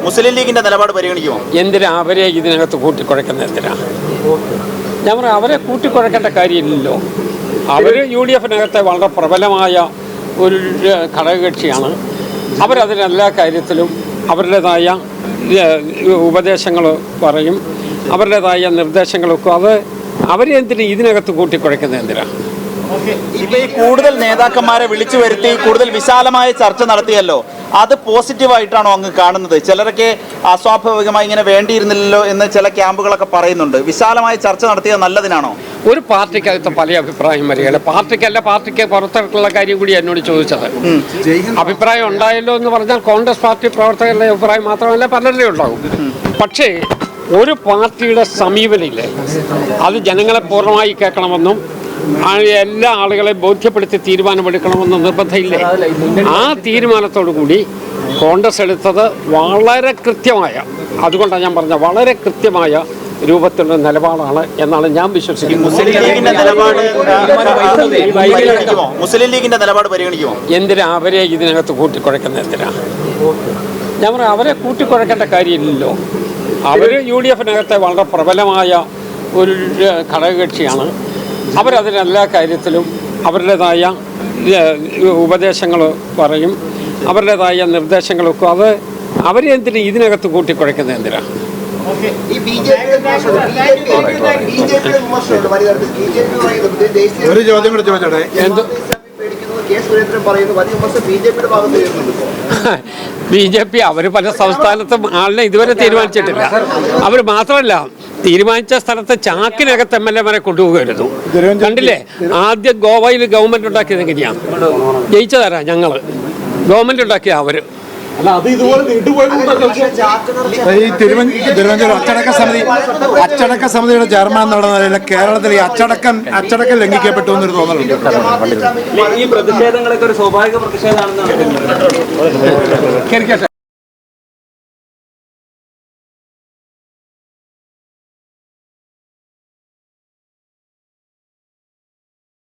മുസ്ലിം ലീഗിന്റെ നിലപാട് പരിഗണിക്കുമോ? എന്തിനാ അവരെ ഇതിനകത്ത് കൂട്ടിക്കുഴക്കുന്ന? എന്തിനാ ഞാൻ പറയാം, അവരെ കൂട്ടിക്കുഴക്കേണ്ട കാര്യമില്ലല്ലോ. അവർ UDF-നകത്തെ വളരെ പ്രബലമായ ഒരു ഘടകകക്ഷിയാണ്. അവരതിനെല്ലാ കാര്യത്തിലും അവരുടേതായ ഉപദേശങ്ങൾ പറയും, അവരുടേതായ നിർദ്ദേശങ്ങളൊക്കെ. അവരെ എന്തിനാ ഇതിനകത്ത് കൂട്ടിക്കുഴക്കുന്നത്? എന്തിനാ ഇപ്പൊ ഈ കൂടുതൽ നേതാക്കന്മാരെ വിളിച്ചു വരുത്തി കൂടുതൽ വിശാലമായ ചർച്ച നടത്തിയല്ലോ, അത് പോസിറ്റീവായിട്ടാണോ അങ്ങ് കാണുന്നത്? ചിലരൊക്കെ അസ്വാഭാവികമായി ഇങ്ങനെ വേണ്ടിയിരുന്നില്ലല്ലോ എന്ന് ചില ക്യാമ്പുകളൊക്കെ പറയുന്നുണ്ട്. വിശാലമായ ചർച്ച നടത്തിയത് നല്ലതിനാണോ? ഒരു പാർട്ടിക്കകത്ത് പല അഭിപ്രായം വരികയാണ്. പാർട്ടിക്ക് പുറത്തുള്ള കാര്യം കൂടി എന്നോട് ചോദിച്ചത്. അഭിപ്രായം ഉണ്ടായല്ലോ എന്ന് പറഞ്ഞാൽ കോൺഗ്രസ് പാർട്ടി പ്രവർത്തകരുടെ അഭിപ്രായം മാത്രമല്ല, പലരുടെയും ഉണ്ടാകും. പക്ഷേ ഒരു പാർട്ടിയുടെ സമീപനയില്ലേ, അത് ജനങ്ങളെ പൂർണ്ണമായി കേൾക്കണമെന്നും എല്ലാ ആളുകളെയും ബോധ്യപ്പെടുത്തി തീരുമാനമെടുക്കണമെന്ന് നിർബന്ധമില്ലേ? ആ തീരുമാനത്തോടു കൂടി കോൺഗ്രസ് എടുത്തത് വളരെ കൃത്യമായ, അതുകൊണ്ടാണ് ഞാൻ പറഞ്ഞ വളരെ കൃത്യമായ രൂപത്തിലുള്ള നിലപാടാണ് എന്നാണ് ഞാൻ വിശ്വസിക്കുന്നത്. മുസ്ലിം ലീഗിന്റെ നിലപാട് പരിഗണിക്കുമോ? എന്തിനാ അവരെ ഇതിനകത്ത് കൂട്ടിക്കുഴക്കുന്നത്? എന്തിനാ ഞാൻ പറയാം, അവരെ കൂട്ടിക്കുഴക്കേണ്ട കാര്യമില്ലല്ലോ. അവർ UDF-നകത്തെ വളരെ പ്രബലമായ ഒരു ഘടകകക്ഷിയാണ്. അവരതിനെല്ലാ കാര്യത്തിലും അവരുടേതായ ഉപദേശങ്ങൾ പറയും, അവരുടേതായ നിർദ്ദേശങ്ങളൊക്കെ. അവരെ എന്തിനാ ഇതിനകത്ത് കൂട്ടിക്കുഴക്കുന്നത്? എന്തിനാ ഒരു ചോദ്യം കൂടെ ചോദിച്ചോട്ടെ. BJP അവർ പല സംസ്ഥാനത്തും ആളിനെ ഇതുവരെ തീരുമാനിച്ചിട്ടില്ല. അവർ മാത്രമല്ല, തീരുമാനിച്ച സ്ഥലത്ത് ചാക്കിനകത്ത് MLA-മാരെ കൊണ്ടുപോകുമായിരുന്നു. കണ്ടില്ലേ? ആദ്യം ഗോവയിൽ ഗവൺമെന്റ് ഉണ്ടാക്കിയത് എങ്ങനെയാണ്? ജയിച്ചതാരാ? ഞങ്ങൾ ഗവൺമെന്റ് ഉണ്ടാക്കിയ അവർ. ഈ തിരുവനന്തപുരം അച്ചടക്ക സമിതിയുടെ ചെയർമാൻ എന്നുള്ള നിലയിൽ കേരളത്തിൽ ഈ അച്ചടക്കം ലംഘിക്കപ്പെട്ടു എന്നൊരു തോന്നലുണ്ട്. ഈ പ്രതിഷേധങ്ങളൊക്കെ ഒരു സ്വാഭാവിക പ്രതിഷേധമാണെന്നാണ്.